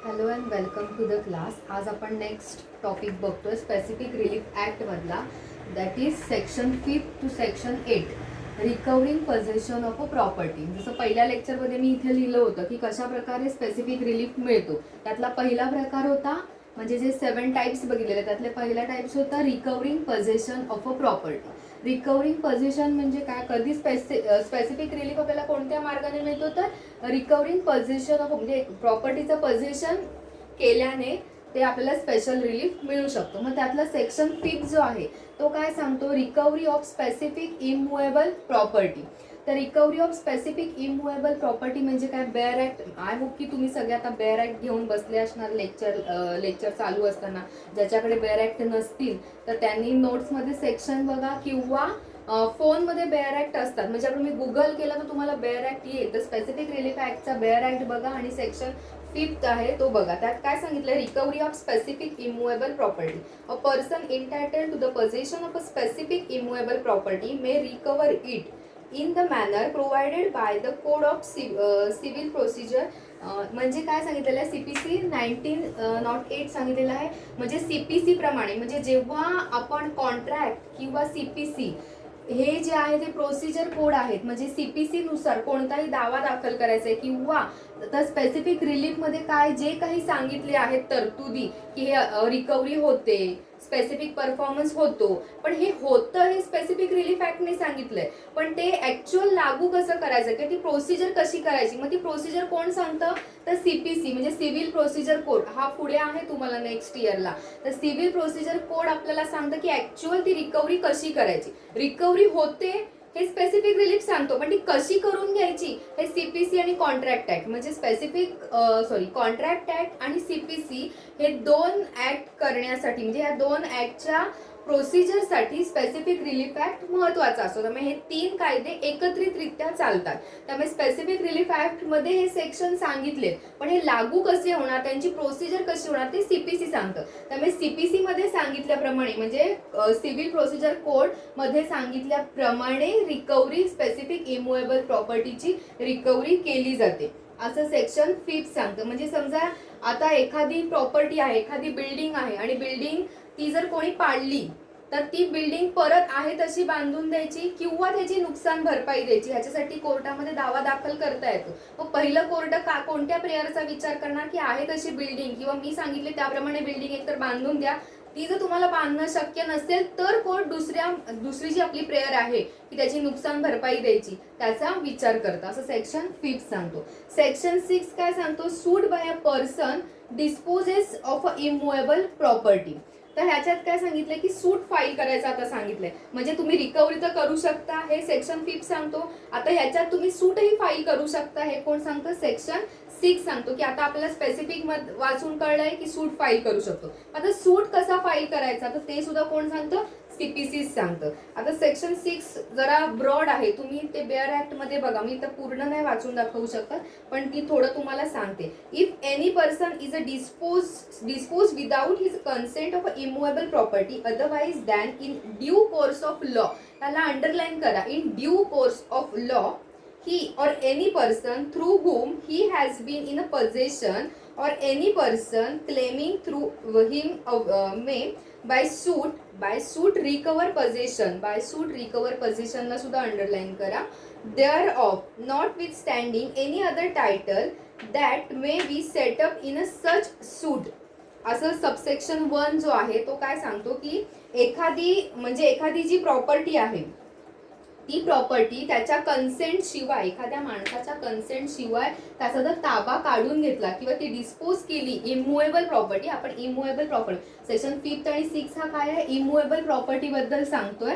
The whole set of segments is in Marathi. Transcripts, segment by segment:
Hello and welcome to the class. आज आपण नेक्स्ट टॉपिक बघतोय स्पेसिफिक रिलीफ ॲक्ट मधला, that is section 5 to section 8 recovering possession of a property. जसं पहिल्या लेक्चरमध्ये मी इथे लिहिलं होतं की कशा प्रकारे स्पेसिफिक रिलीफ मिळतो. त्यातला पहिला प्रकार होता म्हणजे जे 7 टाइप्स बघितलेले त्यातले पहिला टाइप्स होता रिकव्हरिंग possession of a property. रिकव्हरिंग position म्हणजे काय, कधी स्पेसिफिक रिलीफ आपल्याला कोणत्या मार्गाने मिळतो तर रिकव्हरिंग पोझिशन ऑफ म्हणजे प्रॉपर्टीचं पोझिशन केल्याने ते आपल्याला स्पेशल रिलीफ मिळू शकतो. मग त्यातला सेक्शन 5 जो आहे तो काय सांगतो, recovery of specific immovable property. तर recovery of specific immovable property म्हणजे काय, बेअर ॲक्ट. आय होप की तुम्ही सगळे आता बेअर ॲक्ट घेऊन बसले असणार लेक्चर चालू असताना. ज्याच्याकडे बेअर ॲक्ट नसतील तर त्यांनी नोट्समध्ये सेक्शन बघा किंवा फोनमध्ये बेअर ॲक्ट असतात. म्हणजे आपण मी गुगल केलं तर तुम्हाला बेअर ॲक्ट येईल. तर स्पेसिफिक रिलीफ ॲक्टचा बेअर ॲक्ट बघा आणि सेक्शन 5 आहे तो बघा. त्यात काय सांगितलं, recovery of specific immovable property. A person entitled to the possession of a specific immovable property may recover it in the manner provided by the code of civil procedure. म्हणजे काय सांगितलेलं आहे, CPC 1908 सांगितलेलं आहे. म्हणजे CPC प्रमाणे, म्हणजे जेव्हा आपण कॉन्ट्रॅक्ट किंवा CPC हे जे आहे ते प्रोसिजर कोड आहेत, म्हणजे CPC नुसार कोणताही दावा दाखल करायचा आहे किंवा तर स्पेसिफिक रिलीफ मध्ये काय जे काही सांगितले आहेत तरतुदी की हे रिकव्हरी होते, स्पेसिफिक परफॉर्मन्स होतो. पण हे होतं हे स्पेसिफिक रिलीफ ऍक्टने सांगितलंय, पण ते ऍक्च्युअल लागू कसं करायचं किंवा ती प्रोसिजर कशी करायची, मग ती प्रोसिजर कोण सांगतं तर CPC म्हणजे सिव्हिल प्रोसिजर कोड. हा पुढे आहे तुम्हाला नेक्स्ट इयरला. तर सिव्हिल प्रोसिजर कोड आपल्याला सांगतं की ऍक्च्युअल ती रिकव्हरी कशी करायची. रिकव्हरी होते हे स्पेसिफिक रिलीफ सांगतो, पण ती कशी करून घ्यायची हे CPC आणि कॉन्ट्रॅक्ट ऍक्ट म्हणजे कॉन्ट्रॅक्ट ऍक्ट आणि CPC हे दोन ऍक्ट करण्यासाठी, म्हणजे या दोन ऍक्टच्या प्रोसिजरसाठी स्पेसिफिक रिलीफ ऍक्ट महत्वाचा असतो. त्यामुळे हे 3 कायदे एकत्रितरित्या चालतात. त्यामुळे स्पेसिफिक रिलीफ ऍक्ट मध्ये हे सेक्शन सांगितले, पण हे लागू कसे होणार, त्यांची प्रोसिजर कशी होणार ते CPC सांगतं. त्यामुळे CPC मध्ये सांगितल्याप्रमाणे म्हणजे सिव्हिल प्रोसिजर कोड मध्ये सांगितल्याप्रमाणे रिकव्हरी स्पेसिफिक इमूव्हेबल प्रॉपर्टीची रिकव्हरी केली जाते असं सेक्शन 5 सांगतं. म्हणजे समजा आता एखादी प्रॉपर्टी आहे, एखादी बिल्डिंग आहे आणि बिल्डिंग ती जर कोणी पाडली तर ती बिल्डिंग परत आहे तशी बांधून द्यायची किंवा त्याची नुकसान भरपाई द्यायची, ह्याच्यासाठी कोर्टामध्ये दावा दाखल करता येतो. मग पहिलं कोर्ट कोणत्या प्रेयरचा विचार करणार की आहे तशी बिल्डिंग किंवा मी सांगितले त्याप्रमाणे बिल्डिंग एकतर बांधून द्या. ती जर तुम्हाला बांधणं शक्य नसेल तर कोर्ट दुसरी जी आपली प्रेयर आहे की त्याची नुकसान भरपाई द्यायची त्याचा विचार करता, असं सेक्शन 5 सांगतो. सेक्शन 6 काय सांगतो, suit by a person dispossessed of a immovable property. तर ह्याच्यात काय सांगितलंय की सूट फाईल करायचं आता सांगितलंय. म्हणजे तुम्ही रिकव्हरी तर करू शकता हे सेक्शन 5 सांगतो. आता ह्याच्यात तुम्ही सूटही फाईल करू शकता हे कोण सांगतं, सेक्शन 6 सांगतो. की आता आपल्याला स्पेसिफिक वाचून कळलंय की सूट फाईल करू शकतो. आता सूट कसा फाईल करायचा तर ते सुद्धा कोण सांगतं, CPC सांगतं. आता सेक्शन 6 जरा ब्रॉड आहे, तुम्ही ते बेअर ऍक्ट मध्ये बघा. मी तर पूर्ण नाही वाचून दाखवू शकत, पण ती थोडं तुम्हाला सांगते. If any person is a dispose without his consent of a immovable property otherwise than in due course of law, त्याला अंडरलाईन करा, in due course of law he or any person through whom he has been in a possession or any person claiming through him may by suit recover possession, by suit recover possession ला सुद्धा अंडरलाईन करा, thereof notwithstanding any other title that may be set up in a such suit. असं सबसेक्शन 1 जो आहे तो काय सांगतो की एखादी जी प्रॉपर्टी आहे ती प्रॉपर्टी त्याच्या कन्सेंट शिवाय, एखाद्या माणसाच्या कन्सेंट शिवाय त्याचा जर ताबा काढून घेतला किंवा ती डिस्पोज केली, इमूव्हेबल प्रॉपर्टी, आपण इमूव्हेबल प्रॉपर्टी सेक्शन 5 आणि 6 हा काय आहे, इमूव्हेबल प्रॉपर्टी बद्दल सांगतोय.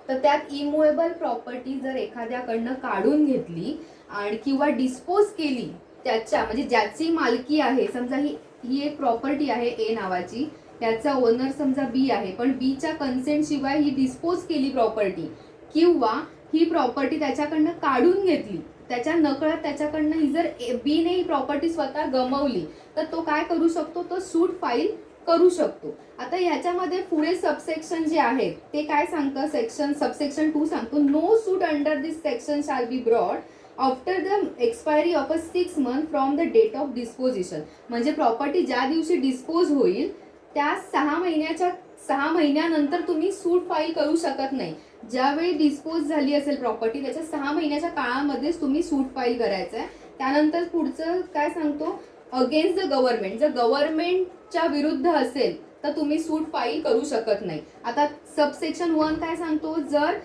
तर त्यात इमूव्हेबल प्रॉपर्टी जर एखाद्याकडनं काढून घेतली आणि किंवा डिस्पोज केली त्याच्या, म्हणजे ज्याची मालकी आहे, समजा ही एक प्रॉपर्टी आहे A नावाची, त्याचा ओनर समजा B आहे, पण Bच्या कन्सेंट शिवाय ही डिस्पोज केली प्रॉपर्टी किंवा ही प्रॉपर्टी त्याच्याकडनं काढून घेतली, त्याच्या नकळत त्याच्याकडनं ही जर B ने ही प्रॉपर्टी स्वतः गमावली तर तो काय करू शकतो, तो सूट फाईल करू शकतो. आता याच्यामध्ये पुढे सबसेक्शन जे आहे ते काय सांगतं, सबसेक्शन 2 सांगतो, no suit under this section shall be brought after the expiry of a 6 month from the date of disposition. म्हणजे प्रॉपर्टी ज्या दिवशी डिस्पोज होईल त्या 6 महिन्यानंतर तुम्ही सूट फाईल करू शकत नाही. ज्यावेळी डिस्पोज झाली असेल प्रॉपर्टी त्याच्या 6 महिन्याच्या काळामध्येच तुम्ही सूट फाईल करायचं आहे. त्यानंतर पुढचं काय सांगतो, अगेन्स्ट द गव्हर्नमेंट. जर गव्हर्नमेंटच्या विरुद्ध असेल तर तुम्ही सूट फाईल करू शकत नाही. आता सबसेक्शन 1 काय सांगतो, जर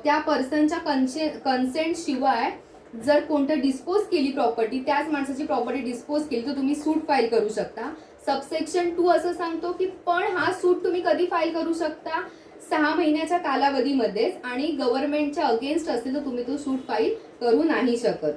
त्या पर्सनच्या कन्सेंट शिवाय जर कोणतं डिस्पोज केली प्रॉपर्टी, त्याच माणसाची प्रॉपर्टी डिस्पोज केली तर तुम्ही सूट फाईल करू शकता. सबसेक्शन 2 असं सांगतो की पण हा सूट तुम्ही कधी फाईल करू शकता, 6 महिन्याच्या कालावधीमध्येच, आणि गव्हर्नमेंटच्या अगेन्स्ट असेल तर तुम्ही तो सूट फाईल करू नाही शकत.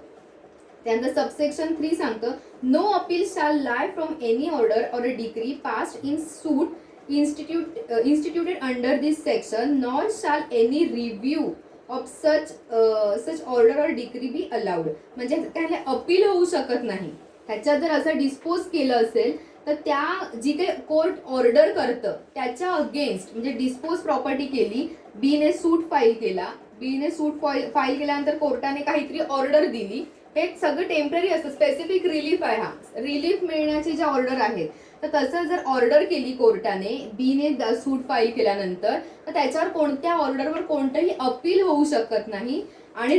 त्यानंतर सबसेक्शन 3 सांगतं, no appeal shall lie from any order or a decree passed in suit instituted under this section, nor shall any review of such order or decree be allowed. म्हणजे त्याला अपील होऊ शकत नाही. ह्याच्यात जर असं डिस्पोज केलं असेल तर त्या जी काही कोर्ट ऑर्डर करतं त्याच्या अगेन्स्ट, म्हणजे डिस्पोज प्रॉपर्टी केली, बीने सूट फाईल केला, बीने सूट फाईल केल्यानंतर कोर्टाने काहीतरी ऑर्डर दिली, हे सगळं टेम्पररी असतं. स्पेसिफिक रिलीफ आहे हा, रिलीफ मिळण्याची ज्या ऑर्डर आहेत. तर तसं जर ऑर्डर केली कोर्टाने बीने सूट फाईल केल्यानंतर तर त्याच्यावर कोणत्या ऑर्डरवर कोणतंही अपील होऊ शकत नाही, आणि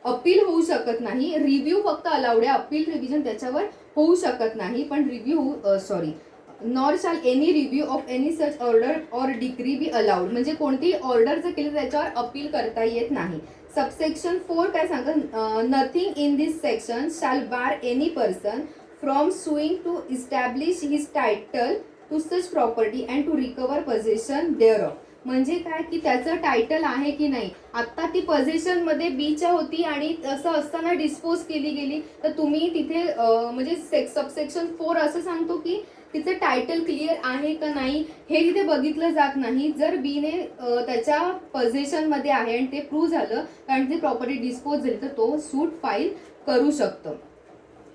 अपील होऊ शकत नाही. रिव्ह्यू फक्त अलाउड आहे, अपील रिव्हिजन त्याच्यावर होऊ शकत नाही, पण nor shall any review of any such order or decree be allowed. म्हणजे कोणतीही ऑर्डर जर केली त्याच्यावर अपील करता येत नाही. सबसेक्शन 4 काय सांगतं, nothing in this section shall bar any person from suing to establish his title to such property and to recover possession thereof. म्हणजे काय की त्याचं टायटल आहे की नाही, आत्ता ती पोझेशन मध्ये बीच्या होती आणि असं असताना डिस्पोज केली गेली तर तुम्ही तिथे म्हणजे सबसेक्शन 4 असं सांगतो की तिचं टायटल क्लिअर आहे का नाही हे तिथे बघितलं जात नाही. जर बीने त्याच्या पोझेशन मध्ये आहे आणि ते प्रूव्ह झालं कारण ती प्रॉपर्टी डिस्पोज झाली तर तो सूट फाईल करू शकतो.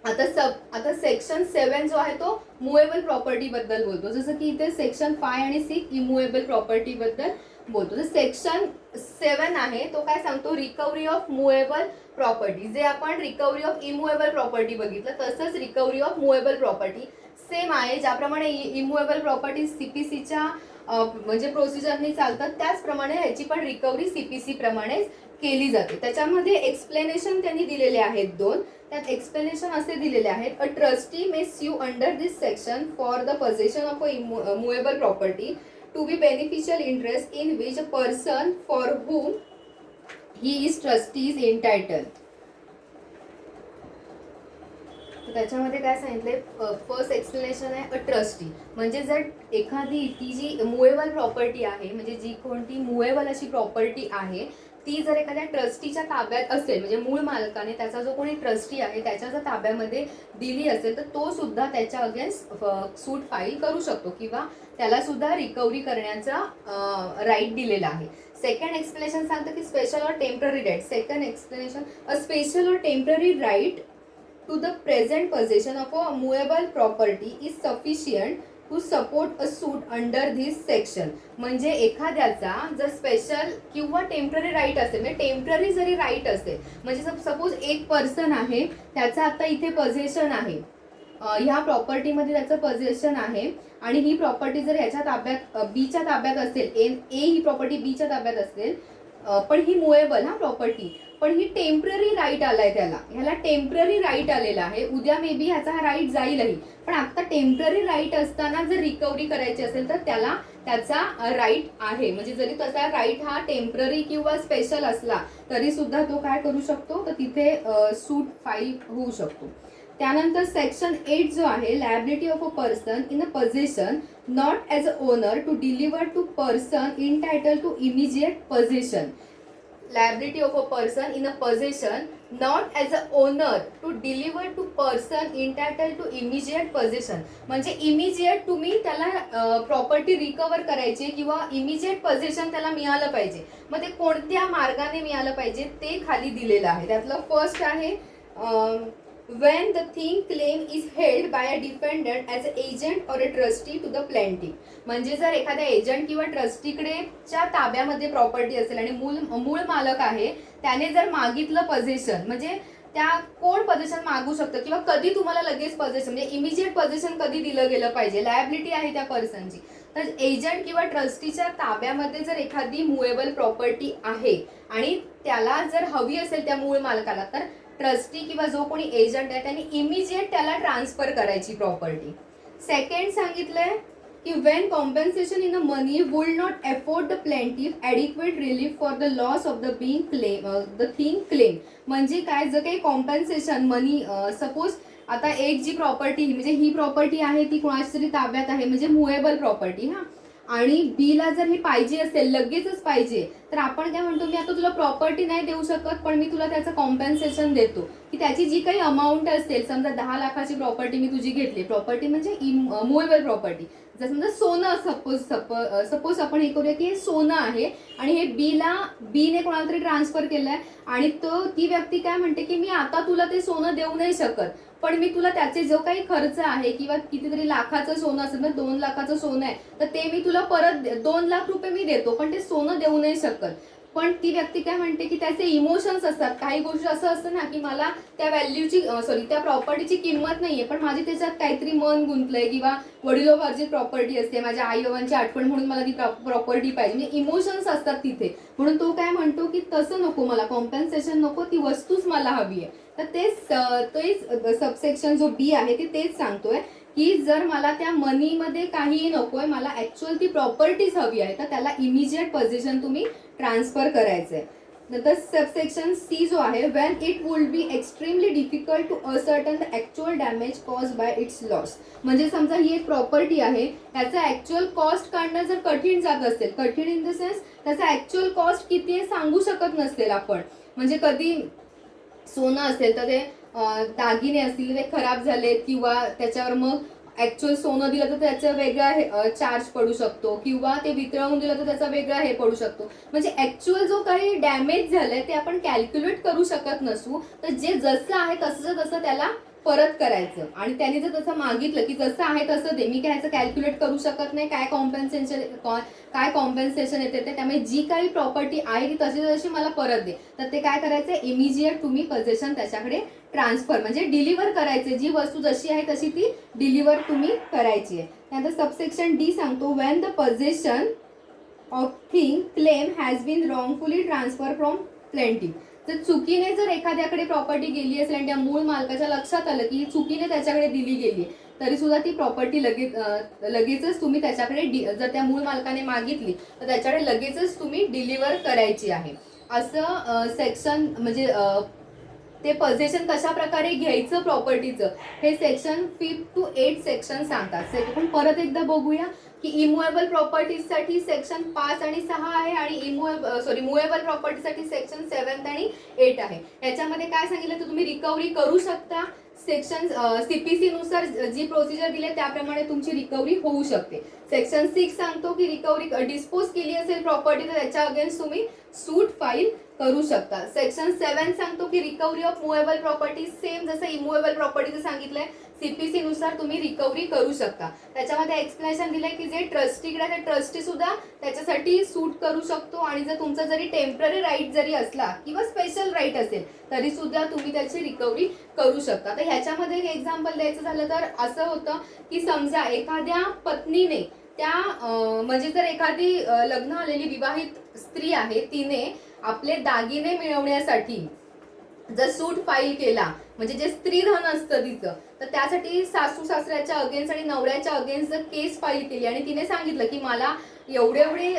आता सेक्शन 7 जो आहे तो मुवेबल प्रॉपर्टी बद्दल बोलतो, जसं की इथे सेक्शन 5 आणि 6 इमुवेबल प्रॉपर्टी बद्दल बोलतो. तर सेक्शन 7 आहे तो काय सांगतो, रिकव्हरी ऑफ मुवेबल प्रॉपर्टी. जे आपण रिकव्हरी ऑफ इमुवेबल प्रॉपर्टी बघितलं तसंच recovery of movable property same आहे. ज्याप्रमाणे इमुवेबल प्रॉपर्टी सीपीसीच्या म्हणजे प्रोसिजरनी चालतात त्याचप्रमाणे ह्याची पण रिकव्हरी सीपीसी प्रमाणेच केली जाते. त्याच्यामध्ये एक्सप्लेनेशन त्यांनी दिलेले आहेत 2. त्यात एक्सप्लेनेशन असे दिलेले आहेत, a trustee may sue under this section for the possession of a movable property to be beneficial interest in which a person for whom he is trustee is entitled. त्याच्यामध्ये काय सांगितलंय, फर्स्ट एक्सप्लेनेशन आहे अ ट्रस्टी. म्हणजे जर एखादी ती जी मुवेबल प्रॉपर्टी आहे, म्हणजे जी कोणती मुवेबल अशी प्रॉपर्टी आहे ती जर एखाद्या ट्रस्टीच्या ताब्यात असेल, म्हणजे मूळ मालकाने त्याचा जो कोणी ट्रस्टी आहे त्याच्या जर ताब्यामध्ये दिली असेल तर तो सुद्धा त्याच्या अगेन्स्ट सूट फाईल करू शकतो किंवा त्याला सुद्धा रिकव्हरी करण्याचा राईट दिलेला आहे. सेकंड एक्सप्लेनेशन सांगतं की special or temporary right. Second explanation, a special or temporary right to the present possession of a movable property is sufficient to support a suit under this section. म्हणजे एखाद्याचा जर स्पेशल किंवा टेम्पररी राईट असेल, म्हणजे टेम्पररी जरी राईट असेल, म्हणजे सपोज एक पर्सन आहे त्याचा आता इथे पोझेशन आहे, ह्या प्रॉपर्टीमध्ये त्याचं पोझेशन आहे आणि ही प्रॉपर्टी जर ह्याच्या ताब्यात बीच्या ताब्यात असेल, ए ही प्रॉपर्टी बीच्या ताब्यात असेल, पण ही मुवेबल प्रॉपर्टी, पण ही टेम्पररी राईट आलाय त्याला, ह्याला टेम्पररी राईट आलेला आहे. उद्या मे बी ह्याचा हा राईट जाईलही, पण आता टेम्पररी राईट असताना जर रिकव्हरी करायची असेल तर त्याला त्याचा राईट आहे. म्हणजे जरी त्याचा राईट हा टेम्पररी किंवा स्पेशल असला तरी सुद्धा तो काय करू शकतो, तर तिथे सूट फाईल होऊ शकतो. त्यानंतर सेक्शन 8 जो आहे, liability of a person in a possession not as a owner to deliver to person entitled to immediate possession. liability of a person in a possession not as a owner to deliver to person entitled to immediate possession. म्हणजे इमिजिएट तुम्ही त्याला प्रॉपर्टी रिकवर करायची किंवा इमिजिएट पोझेशन त्याला मिळालं पाहिजे. मग ते कोणत्या मार्गाने मिळालं पाहिजे ते खाली दिलेलं आहे. त्यातलं फर्स्ट आहे when the thing claim is held by a defendant as an agent or a trustee to the plaintiff. म्हणजे जर एखाद्या एजंट किंवा ट्रस्टीकडे च्या ताब्यामध्ये प्रॉपर्टी असेल आणि मूळ मालक आहे, त्याने जर मागितलं पोझिशन, म्हणजे त्या कोण पोझिशन मागू शकतं किंवा कधी तुम्हाला लगेच पोझिशन म्हणजे इमिजिएट पोझिशन कधी दिलं गेलं पाहिजे, लायबिलिटी आहे त्या पर्सनची. तर एजंट किंवा ट्रस्टीच्या ताब्यामध्ये जर एखादी मुवेबल प्रॉपर्टी आहे आणि त्याला जर हवी असेल त्या मूळ मालकाला, तर ट्रस्टी किंवा जो कोणी एजंट आहे त्यांनी इमिजिएट त्याला ट्रान्सफर करायची प्रॉपर्टी. सेकंड सांगितलंय की Wien compensation in a money would not afford the plaintiff adequate relief for the loss of the being claim the thing claim. म्हणजे काय, जर काही कॉम्पेन्सेशन मनी, सपोज आता एक जी प्रॉपर्टी म्हणजे ही प्रॉपर्टी आहे ती कोणाच्या तरी ताब्यात आहे, म्हणजे मुवेबल प्रॉपर्टी हा, आणि बीला जर हे पाहिजे असेल लगेचच पाहिजे, तर आपण काय म्हणतो, मी आता तुला प्रॉपर्टी नाही देऊ शकत पण मी तुला त्याचं कॉम्पेन्सेशन देतो, की त्याची जी काही अमाऊंट असेल, समजा 10 लाखाची प्रॉपर्टी मी तुझी घेतली, प्रॉपर्टी म्हणजे मुवेबल प्रॉपर्टी, जर समजा सोनं, सपोज आपण हे करूया की हे सोनं आहे आणि हे बीने कोणाला तरी ट्रान्सफर केलंय आणि ती व्यक्ती काय म्हणते की मी आता तुला ते सोनं देऊ नाही शकत, पण मी तुला त्याचे जो काही खर्च आहे किंवा कितीतरी लाखाचं सोनं असेल, तर 2 लाखाचं सोनं आहे तर ते मी तुला परत 2 लाख रुपये मी देतो, पण ते सोनं देऊ नाही शकत. पण ती व्यक्ती काय म्हणते की त्याचे इमोशन्स असतात, काही गोष्टी असं असतं ना की मला त्या व्हॅल्यूची त्या प्रॉपर्टीची किंमत नाहीये, पण माझी त्याच्यात काहीतरी मन गुंतलंय किंवा वडिलोपार्जित प्रॉपर्टी असते, माझ्या आई बाबांची आठवण म्हणून मला ती प्रॉपर्टी पाहिजे, म्हणजे इमोशन्स असतात तिथे, म्हणून तो काय म्हणतो की तसं नको, मला कॉम्पेन्सेशन नको, ती वस्तूच मला हवी आहे. तर तेच सबसेक्शन जो बी आहे ते तेच सांगतोय की जर मला त्या मनीमध्ये काहीही नकोय, मला ऍक्च्युअल ती प्रॉपर्टीज हवी आहे, तर त्याला इमिजिएट पोझिशन तुम्ही ट्रान्सफर करायचंय. नंतर सबसेक्शन सी जो आहे, when it would be extremely difficult to ascertain the actual damage caused by its loss. म्हणजे समजा ही एक प्रॉपर्टी आहे, त्याचा ऍक्च्युअल कॉस्ट काढणं जर कठीण जात असेल, कठीण इन द सेन्स त्याचा ऍक्च्युअल कॉस्ट किती आहे सांगू शकत नसेल आपण, म्हणजे कधी सोनं असेल तर ते दागिने असतील ते खराब झाले किंवा त्याच्यावर मग ऍक्च्युअल सोनं दिलं तर त्याचा वेगळा चार्ज पडू शकतो किंवा ते वितळवून दिलं तर त्याचा वेगळा हे पडू शकतो, म्हणजे ऍक्च्युअल जो काही डॅमेज झालंय ते आपण कॅल्क्युलेट करू शकत नसू, तर जे जसं आहे तसं त्याला परत करायचं. आणि त्याने जर तसं मागितलं की जसं आहे तसं दे, मी काय ह्याचं कॅल्क्युलेट करू शकत नाही काय कॉम्पेन्सेशन येते ते, त्यामुळे जी काही प्रॉपर्टी आहे ती तशी तशी मला परत दे, तर ते काय करायचं, इमिजिएट तुम्ही पोझिशन त्याच्याकडे ट्रान्सफर म्हणजे डिलिव्हर करायचे, जी वस्तू जशी आहे तशी ती डिलिव्हर तुम्ही करायची आहे. त्यानंतर सबसेक्शन डी सांगतो, when the position of thing claim has been wrongfully transfer from plaintiff. तर चुकीने जर एखाद्याकडे प्रॉपर्टी गेली असेल आणि त्या मूळ मालकाच्या लक्षात आलं की चुकीने त्याच्याकडे दिली गेली, तरी सुद्धा ती प्रॉपर्टी लगेचच तुम्ही त्याच्याकडे जर त्या मूळ मालकाने मागितली तर त्याच्याकडे लगेचच तुम्ही डिलिव्हर करायची आहे. असं सेक्शन म्हणजे ते पोझिशन कशा प्रकारे घ्यायचं प्रॉपर्टीचं हे सेक्शन 5 to 8 सेक्शन सांगतात. पण परत एकदा बघूया की इमुएबल प्रॉपर्टीसाठी सेक्शन 5 आणि 6 आहे आणि मुएबल प्रॉपर्टीसाठी सेक्शन 7 आणि 8 आहे. याच्यामध्ये काय सांगितलं तर तुम्ही रिकव्हरी करू शकता, सेक्शन सीपीसी नुसार जी प्रोसिजर दिली त्याप्रमाणे तुमची रिकव्हरी होऊ शकते. सेक्शन 6 सांगतो की रिकव्हरी डिस्पोज केली असेल प्रॉपर्टी तर त्याच्या अगेन्स्ट तुम्ही सूट फाईल करू शकता. सेक्शन 7 सांगतो की रिकव्हरी ऑफ मुएबल प्रॉपर्टी सेम जसं इमुएबल प्रॉपर्टीचं सांगितलंय सीपीसी नुसार तुम्ही रिकव्हरी करू शकता. त्याच्यामध्ये एक्सप्लेनेशन दिलंय की जे ट्रस्टीकडे आहे ट्रस्टी सुद्धा त्याच्यासाठी सूट करू शकतो आणि जर तुमचा जरी टेम्पररी राईट जरी असला किंवा स्पेशल राईट असेल तरी सुद्धा तुम्ही त्याची रिकव्हरी करू शकता. तर ह्याच्यामध्ये एक एक्झाम्पल द्यायचं झालं तर असं होतं की समजा एखाद्या पत्नीने त्या म्हणजे जर एखादी लग्न आलेली विवाहित स्त्री आहे तिने आपले दागिने मिळवण्यासाठी जर सूट फाईल केला म्हणजे जे स्त्रीधन असतं तिचं, तर त्यासाठी सासू सासऱ्याच्या अगेन्स्ट आणि नवऱ्याच्या अगेन्स्ट जर केस फाईल केली आणि तिने सांगितलं की मला एवढे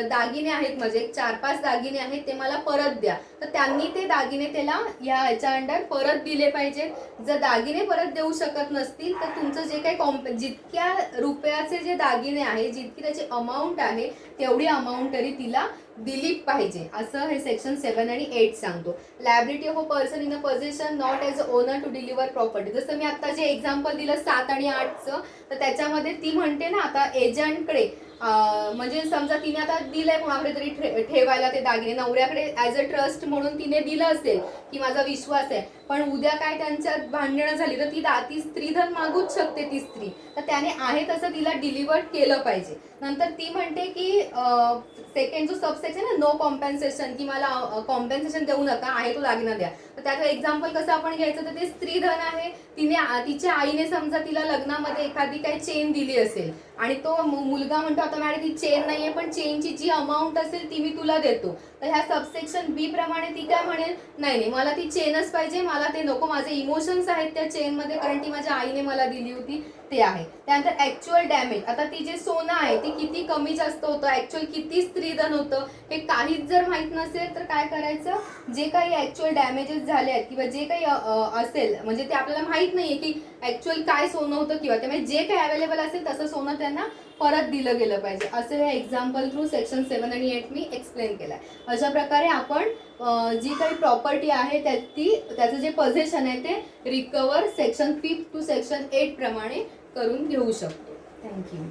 दागिने आहेत, म्हणजे 4-5 दागिने आहेत ते मला परत द्या, तर त्यांनी ते दागिने त्याला याच्या अंडर परत दिले पाहिजे. जर दागिने परत देऊ शकत नसतील तर तुमचं जे काही जितक्या रुपयाचे जे दागिने आहे जितकी त्याची अमाऊंट आहे तेवढी अमाऊंट तरी तिला दिली पाहिजे, असं हे सेक्शन 7 आणि 8 सांगतो. Liability of a person in a position not as a owner to deliver property. जसं मी आता जे एक्झाम्पल दिलं 7 आणि 8चं, तर त्याच्यामध्ये ती म्हणते ना आता एजंटकडे म्हणजे समजा तिने आता दिलंय कोणाकडे तरी ठेवायला ते दागिने, नवऱ्याकडे ऍज अ ट्रस्ट म्हणून तिने दिलं असेल की माझा विश्वास आहे, पण उद्या काय त्यांच्यात भांडणं झाली तर ती स्त्रीधन मागूच शकते ती स्त्री, तर त्याने आहे तसं तिला डिलिव्हर केलं पाहिजे. नंतर ती म्हणते की सेकंड जो सबसेक्शन आहे नो कॉम्पेन्सेशन, की मला कॉम्पेन्सेशन देऊ नका, आहे तो दागिना द्या. तर त्याचं एक्झाम्पल कसं आपण घ्यायचं, तर ते स्त्रीधन आहे, तिच्या आईने समजा तिला लग्नामध्ये एखादी काही चेन दिली असेल आणि तो मुलगा म्हणतो आता मॅडम ती चेन नाहीये पण चेनची जी अमाऊंट असेल ती मी तुला देतो, तर ह्या सबसेक्शन बी प्रमाणे ती काय म्हणेल, नाही नाही मला ती चेनच पाहिजे, मला ते नको, माझे इमोशन्स आहेत त्या चेनमध्ये कारण ती माझ्या आईने मला दिली होती ते आहे. त्यानंतर ऍक्च्युअल डॅमेज, आता ती जे सोनं आहे ते किती कमी जास्त होतं, ऍक्च्युअल किती स्त्रीधन होतं हे काहीच जर माहित नसेल तर काय करायचं, जे काही ऍक्च्युअल डॅमेजेस झाले आहेत किंवा जे काही असेल म्हणजे ते आपल्याला माहित नाहीये की ऍक्च्युअल काय सोनं होतं किंवा त्यामुळे जे काही अवेलेबल असेल तसं सोनं त्यांना परत दिलं गेलं पाहिजे, असं हे एक्झाम्पल थ्रू सेक्शन 7 आणि 8 मी एक्सप्लेन केलंय. अशा प्रकारे आपण जी काही प्रॉपर्टी आहे त्याचं जे पोझेशन आहे ते रिकवर सेक्शन 5 टू सेक्शन 8 प्रमाणे करून घेऊ शकतो. थँक्यू.